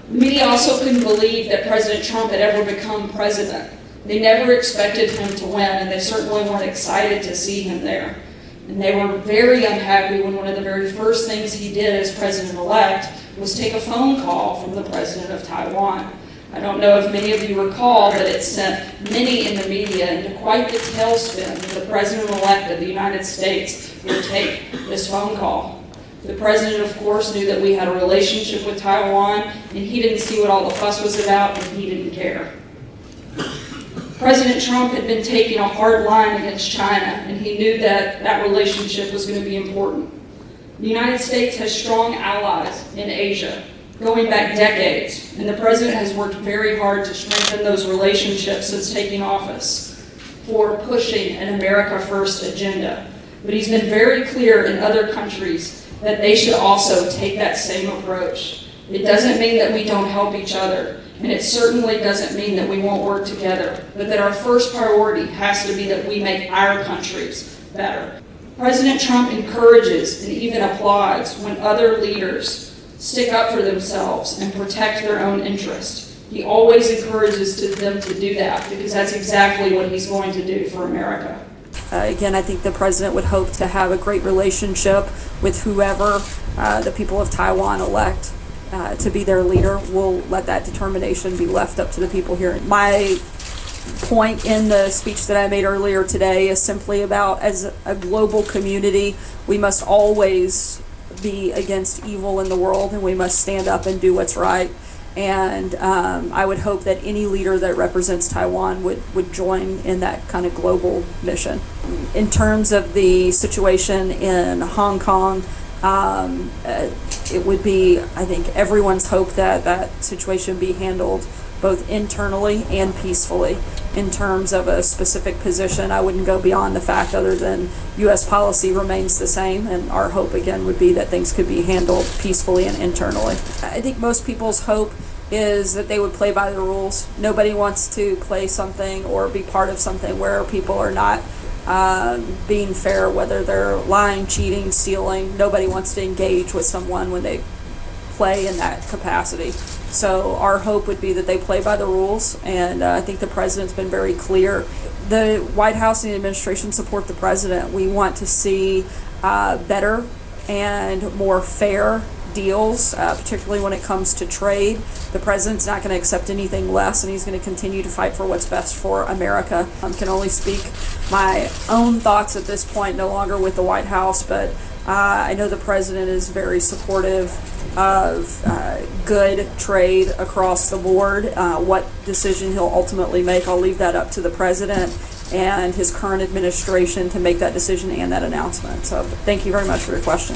The media also couldn't believe that President Trump had ever become president. They never expected him to win, and they certainly weren't excited to see him there. And they were very unhappy when one of the very first things he did as president-elect was take a phone call from the president of Taiwan. I don't know if many of you recall, but it sent many in the media into quite the tailspin that the president-elect of the United States would take this phone call. The president, of course, knew that we had a relationship with Taiwan, and he didn't see what all the fuss was about, and he didn't care. President Trump had been taking a hard line against China, and he knew that that relationship was going to be important. The United States has strong allies in Asia, going back decades, and the president has worked very hard to strengthen those relationships since taking office for pushing an America First agenda. But he's been very clear in other countries that they should also take that same approach. It doesn't mean that we don't help each other, and it certainly doesn't mean that we won't work together, but that our first priority has to be that we make our countries better. President Trump encourages and even applauds when other leaders stick up for themselves and protect their own interest. He always encourages them to do that because that's exactly what he's going to do for America. Again, I think the president would hope to have a great relationship with whoever the people of Taiwan elect to be their leader. We'll let that determination be left up to the people here. My point in the speech that I made earlier today is simply about, as a global community, we must always be against evil in the world, and we must stand up and do what's right. And I would hope that any leader that represents Taiwan would join in that kind of global mission. In terms of the situation in Hong Kong, it would be, I think, everyone's hope that that situation be handled both internally and peacefully. In terms of a specific position, I wouldn't go beyond the fact other than U.S. policy remains the same, and our hope again would be that things could be handled peacefully and internally. I think most people's hope is that they would play by the rules. Nobody wants to play something or be part of something where people are not being fair, whether they're lying, cheating, stealing. Nobody wants to engage with someone when they play in that capacity. So our hope would be that they play by the rules, and I think the president's been very clear. The White House and the administration support the president. We want to see better and more fair deals, particularly when it comes to trade. The president's not going to accept anything less, and he's going to continue to fight for what's best for America. I can only speak my own thoughts at this point, no longer with the White House, but I know the president is very supportive of good trade across the board. What decision he'll ultimately make, I'll leave that up to the president and his current administration to make that decision and that announcement. So thank you very much for your question.